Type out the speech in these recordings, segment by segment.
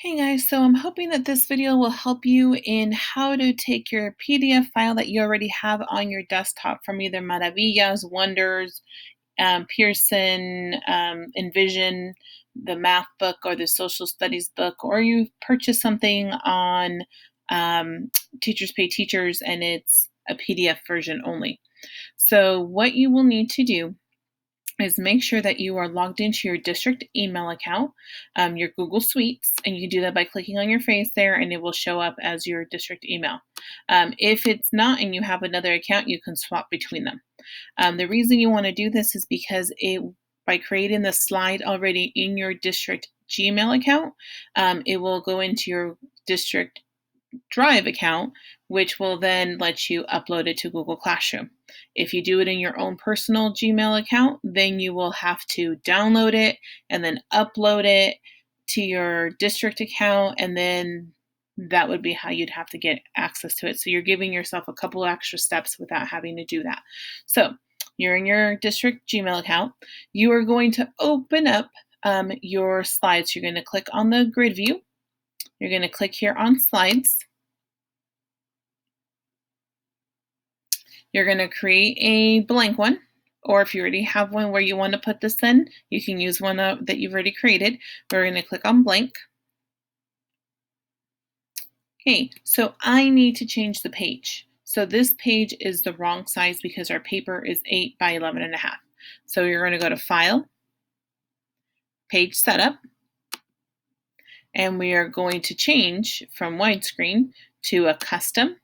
Hey guys, so I'm hoping that this video will help you in how to take your PDF file that you already have on your desktop from either Maravillas, Wonders, Pearson, Envision, the math book, or the social studies book, or you purchased something on Teachers Pay Teachers and it's a PDF version only. So what you will need to do is make sure that you are logged into your district email account, your Google Suites, and you can do that by clicking on your face there and it will show up as your district email. If it's not and you have another account, you can swap between them. The reason you want to do this is because by creating the slide already in your district Gmail account, it will go into your district Drive account, which will then let you upload it to Google Classroom. If you do it in your own personal Gmail account, then you will have to download it and then upload it to your district account, and then that would be how you'd have to get access to it. So you're giving yourself a couple extra steps without having to do that. So you're in your district Gmail account. You are going to open up your slides. You're going to click on the grid view. You're going to click here on slides. You're going to create a blank one, or if you already have one where you want to put this in, you can use one that you've already created. We're going to click on blank. Okay, so I need to change the page. So this page is the wrong size because our paper is 8 by 11.5. So you're going to go to File, Page Setup, and we are going to change from widescreen to a custom.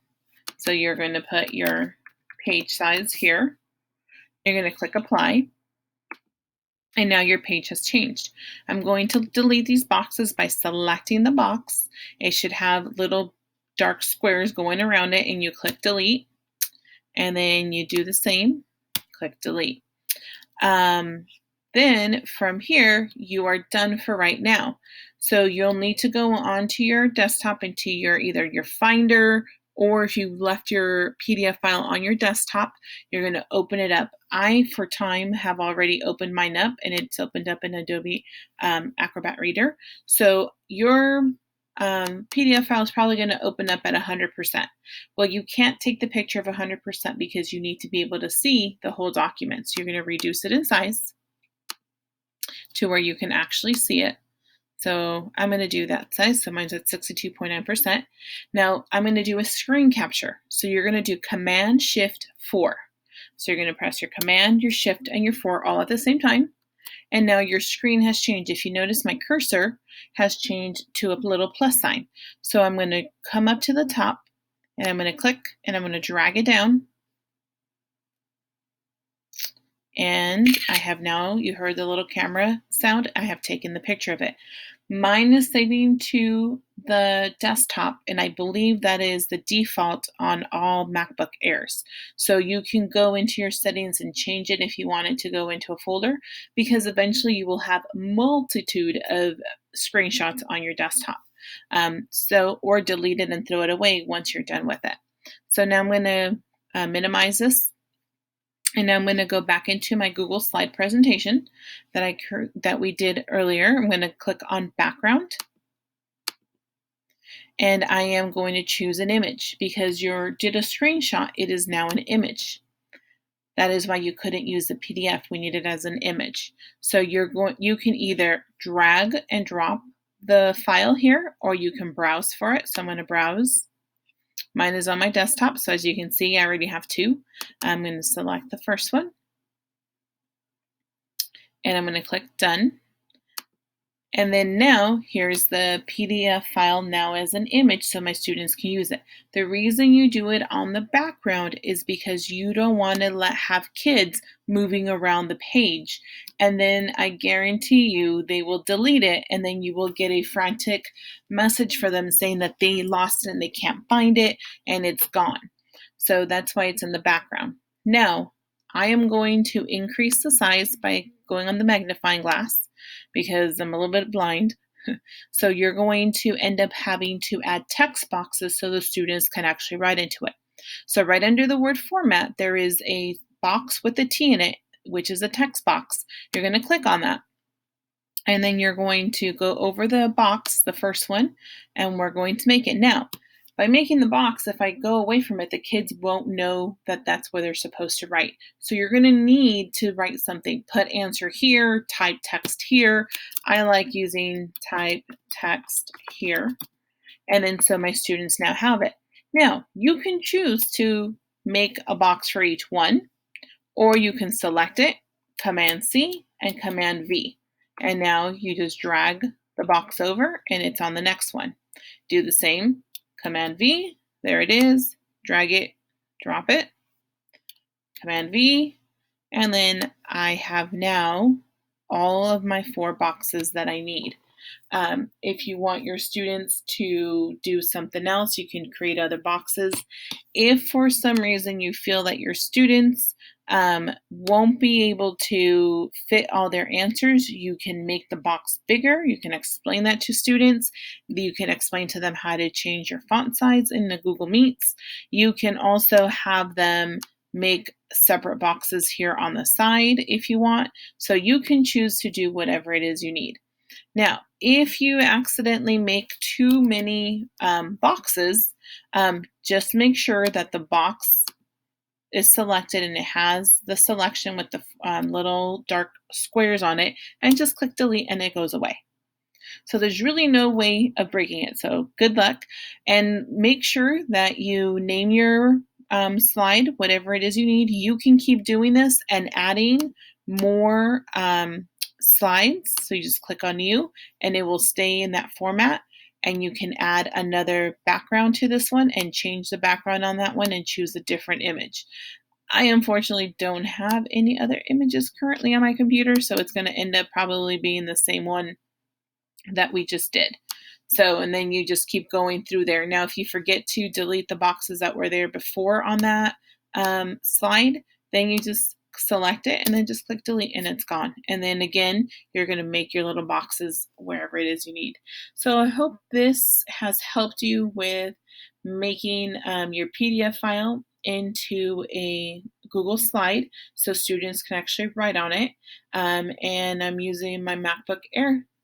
So you're going to put your page size here. You're going to click Apply. And now your page has changed. I'm going to delete these boxes by selecting the box. It should have little dark squares going around it, and you click delete. And then you do the same, click delete. Then from here, you are done for right now. So you'll need to go onto your desktop into either your Finder, or if you left your PDF file on your desktop, you're going to open it up. I, for time, have already opened mine up, and it's opened up in Adobe Acrobat Reader. So your PDF file is probably going to open up at 100%. Well, you can't take the picture of 100% because you need to be able to see the whole document. So you're going to reduce it in size to where you can actually see it. So I'm going to do that size. So mine's at 62.9%. Now I'm going to do a screen capture. So you're going to do Command Shift 4. So you're going to press your Command, your Shift, and your 4 all at the same time. And now your screen has changed. If you notice, my cursor has changed to a little plus sign. So I'm going to come up to the top, and I'm going to click, and I'm going to drag it down. And I have now, you heard the little camera sound, I have taken the picture of it. Mine is saving to the desktop, and I believe that is the default on all MacBook Airs. So you can go into your settings and change it if you want it to go into a folder, because eventually you will have a multitude of screenshots on your desktop. Or delete it and throw it away once you're done with it. So now I'm going to minimize this. And I'm going to go back into my Google slide presentation that we did earlier. I'm going to click on background. And I am going to choose an image because you did a screenshot. It is now an image. That is why you couldn't use the PDF. We need it as an image. So you can either drag and drop the file here, or you can browse for it. So I'm going to browse. Mine is on my desktop, so as you can see, I already have two. I'm going to select the first one, and I'm going to click Done. And then now, here's the PDF file now as an image so my students can use it. The reason you do it on the background is because you don't want to have kids moving around the page. And then I guarantee you they will delete it, and then you will get a frantic message for them saying that they lost it and they can't find it and it's gone. So that's why it's in the background. Now, I am going to increase the size by going on the magnifying glass, because I'm a little bit blind. So you're going to end up having to add text boxes so the students can actually write into it. So right under the word format, there is a box with a T in it, which is a text box. You're going to click on that. And then you're going to go over the box, the first one, and we're going to make it. Now, by making the box, if I go away from it, the kids won't know that that's where they're supposed to write. So you're going to need to write something. Put answer here, type text here. I like using type text here. And then so my students now have it. Now, you can choose to make a box for each one, or you can select it, Command C and Command V. And now you just drag the box over and it's on the next one. Do the same, Command V, there it is, drag it, drop it, Command V, and then I have now all of my 4 boxes that I need. If you want your students to do something else, you can create other boxes. If for some reason you feel that your students won't be able to fit all their answers, you can make the box bigger. You can explain that to students. You can explain to them how to change your font size in the Google Meets. You can also have them make separate boxes here on the side if you want. So you can choose to do whatever it is you need. Now, if you accidentally make too many boxes, just make sure that the box is selected and it has the selection with the little dark squares on it, and just click delete and it goes away. So there's really no way of breaking it. So good luck, and make sure that you name your slide, whatever it is you need. You can keep doing this and adding more slides. So you just click on you and it will stay in that format, and you can add another background to this one and change the background on that one and choose a different image. I unfortunately don't have any other images currently on my computer, so it's going to end up probably being the same one that we just did. So, and then you just keep going through there. Now, if you forget to delete the boxes that were there before on that slide, then you just select it and then just click delete and it's gone. And then again, you're going to make your little boxes wherever it is you need. So I hope this has helped you with making your PDF file into a Google slide so students can actually write on it. And I'm using my MacBook Air